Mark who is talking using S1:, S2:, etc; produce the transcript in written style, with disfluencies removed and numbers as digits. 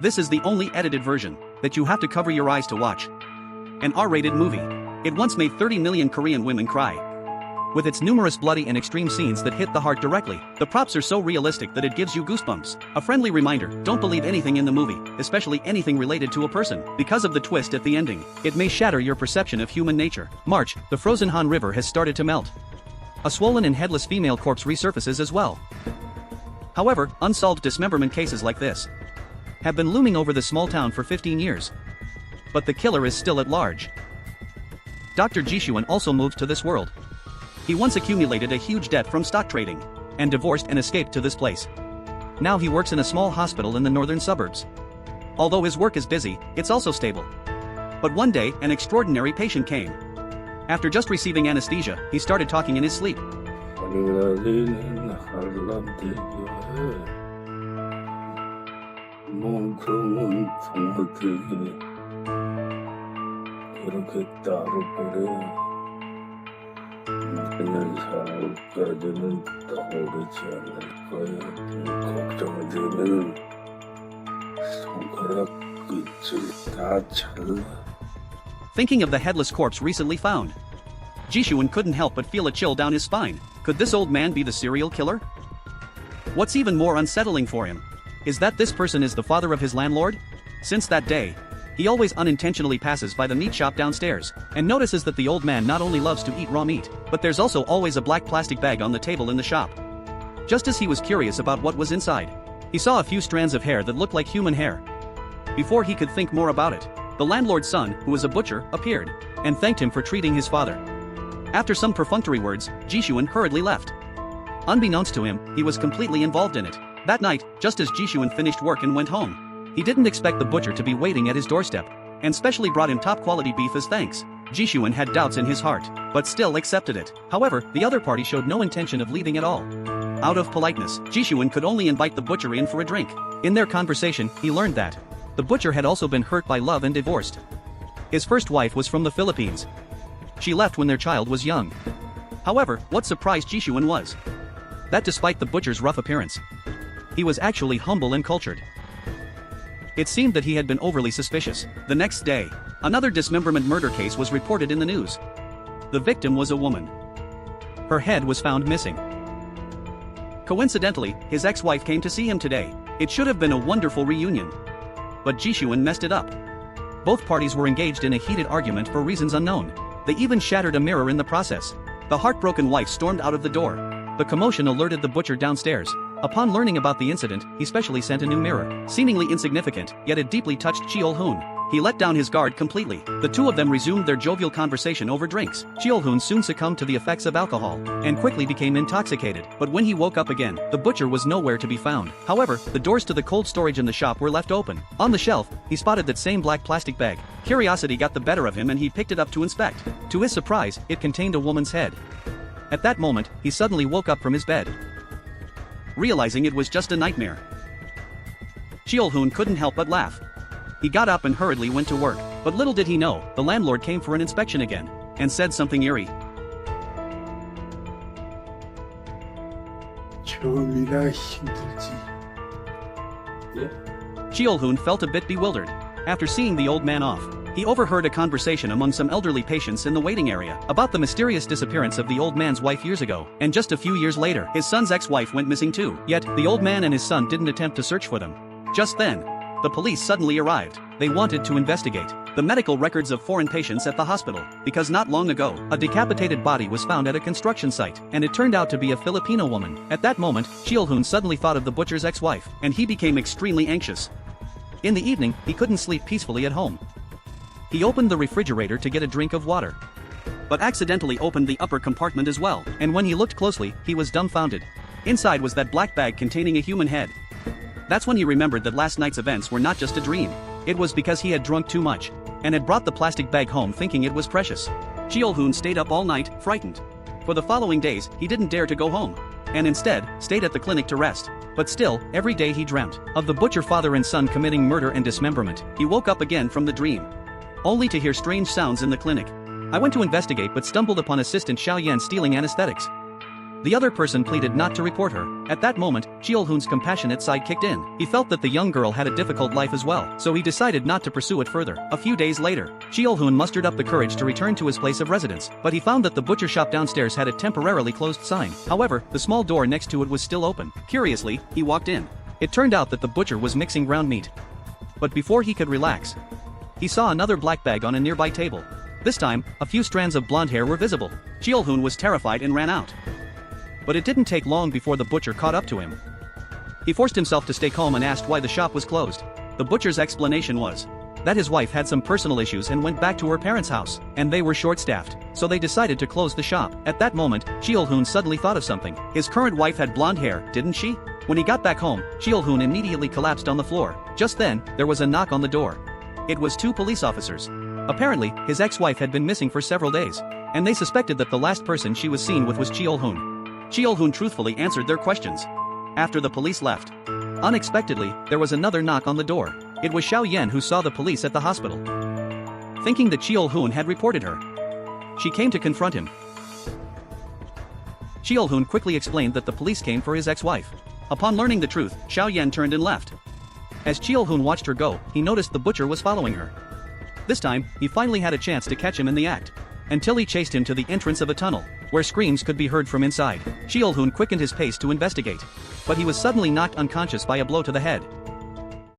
S1: This is the only edited version that you have to cover your eyes to watch. An R-rated movie. It once made 30 million Korean women cry. With its numerous bloody and extreme scenes that hit the heart directly, the props are so realistic that it gives you goosebumps. A friendly reminder, don't believe anything in the movie, especially anything related to a person, because of the twist at the ending. It may shatter your perception of human nature. March, the frozen Han River has started to melt. A swollen and headless female corpse resurfaces as well. However, unsolved dismemberment cases like this have been looming over the small town for 15 years. But the killer is still at large. Dr. Jishuan also moved to this world. He once accumulated a huge debt from stock trading, and divorced and escaped to this place. Now he works in a small hospital in the northern suburbs. Although his work is busy, it's also stable. But one day, an extraordinary patient came. After just receiving anesthesia, he started talking in his sleep. Thinking of the headless corpse recently found, Jishuan couldn't help but feel a chill down his spine. Could this old man be the serial killer? What's even more unsettling for him is that this person is the father of his landlord. Since that day, he always unintentionally passes by the meat shop downstairs and notices that the old man not only loves to eat raw meat, but there's also always a black plastic bag on the table in the shop. Just as he was curious about what was inside, he saw a few strands of hair that looked like human hair. Before he could think more about it, the landlord's son, who was a butcher, appeared and thanked him for treating his father. After some perfunctory words, Jishuan hurriedly left. Unbeknownst to him, he was completely involved in it. That night, just as Jishuan finished work and went home, he didn't expect the butcher to be waiting at his doorstep, and specially brought him top-quality beef as thanks. Jishuan had doubts in his heart, but still accepted it. However, the other party showed no intention of leaving at all. Out of politeness, Jishuan could only invite the butcher in for a drink. In their conversation, he learned that the butcher had also been hurt by love and divorced. His first wife was from the Philippines. She left when their child was young. However, what surprised Jishuan was that despite the butcher's rough appearance, he was actually humble and cultured. It seemed that he had been overly suspicious. The next day, another dismemberment murder case was reported in the news. The victim was a woman. Her head was found missing. Coincidentally, his ex-wife came to see him today. It should have been a wonderful reunion. But Jishuan messed it up. Both parties were engaged in a heated argument for reasons unknown. They even shattered a mirror in the process. The heartbroken wife stormed out of the door. The commotion alerted the butcher downstairs. Upon learning about the incident, he specially sent a new mirror. Seemingly insignificant, yet it deeply touched Cheol-hoon. He let down his guard completely. The two of them resumed their jovial conversation over drinks. Cheol-hoon soon succumbed to the effects of alcohol, and quickly became intoxicated. But when he woke up again, the butcher was nowhere to be found. However, the doors to the cold storage in the shop were left open. On the shelf, he spotted that same black plastic bag. Curiosity got the better of him and he picked it up to inspect. To his surprise, it contained a woman's head. At that moment, he suddenly woke up from his bed, realizing it was just a nightmare. Cheol-hoon couldn't help but laugh. He got up and hurriedly went to work, but little did he know, the landlord came for an inspection again, and said something eerie. Cheol-hoon felt a bit bewildered. After seeing the old man off, he overheard a conversation among some elderly patients in the waiting area about the mysterious disappearance of the old man's wife years ago, and just a few years later, his son's ex-wife went missing too. Yet, the old man and his son didn't attempt to search for them. Just then, the police suddenly arrived. They wanted to investigate the medical records of foreign patients at the hospital, because not long ago, a decapitated body was found at a construction site, and it turned out to be a Filipino woman. At that moment, Cheol-hoon suddenly thought of the butcher's ex-wife, and he became extremely anxious. In the evening, he couldn't sleep peacefully at home. He opened the refrigerator to get a drink of water, but accidentally opened the upper compartment as well, and when he looked closely, he was dumbfounded. Inside was that black bag containing a human head. That's when he remembered that last night's events were not just a dream. It was because he had drunk too much, and had brought the plastic bag home thinking it was precious. Cheol-hoon stayed up all night, frightened. For the following days, he didn't dare to go home, and instead, stayed at the clinic to rest. But still, every day he dreamt of the butcher father and son committing murder and dismemberment. He woke up again from the dream, only to hear strange sounds in the clinic. I went to investigate but stumbled upon assistant Xiao Yan stealing anesthetics. The other person pleaded not to report her. At that moment, Cheol-hoon's compassionate side kicked in. He felt that the young girl had a difficult life as well, so he decided not to pursue it further. A few days later, Cheol-hoon mustered up the courage to return to his place of residence, but he found that the butcher shop downstairs had a temporarily closed sign. However, the small door next to it was still open. Curiously, he walked in. It turned out that the butcher was mixing ground meat. But before he could relax, he saw another black bag on a nearby table. This time, a few strands of blonde hair were visible. Cheol-hoon was terrified and ran out. But it didn't take long before the butcher caught up to him. He forced himself to stay calm and asked why the shop was closed. The butcher's explanation was that his wife had some personal issues and went back to her parents' house, and they were short-staffed, so they decided to close the shop. At that moment, Cheol-hoon suddenly thought of something. His current wife had blonde hair, didn't she? When he got back home, Cheol-hoon immediately collapsed on the floor. Just then, there was a knock on the door. It was 2 police officers. Apparently, his ex-wife had been missing for several days, and they suspected that the last person she was seen with was Cheol-hoon. Cheol-hoon truthfully answered their questions. After the police left, unexpectedly, there was another knock on the door. It was Xiao Yan who saw the police at the hospital. Thinking that Cheol-hoon had reported her, she came to confront him. Cheol-hoon quickly explained that the police came for his ex-wife. Upon learning the truth, Xiao Yan turned and left. As Cheol-hoon watched her go, he noticed the butcher was following her. This time, he finally had a chance to catch him in the act, until he chased him to the entrance of a tunnel, where screams could be heard from inside. Cheol-hoon quickened his pace to investigate, but he was suddenly knocked unconscious by a blow to the head.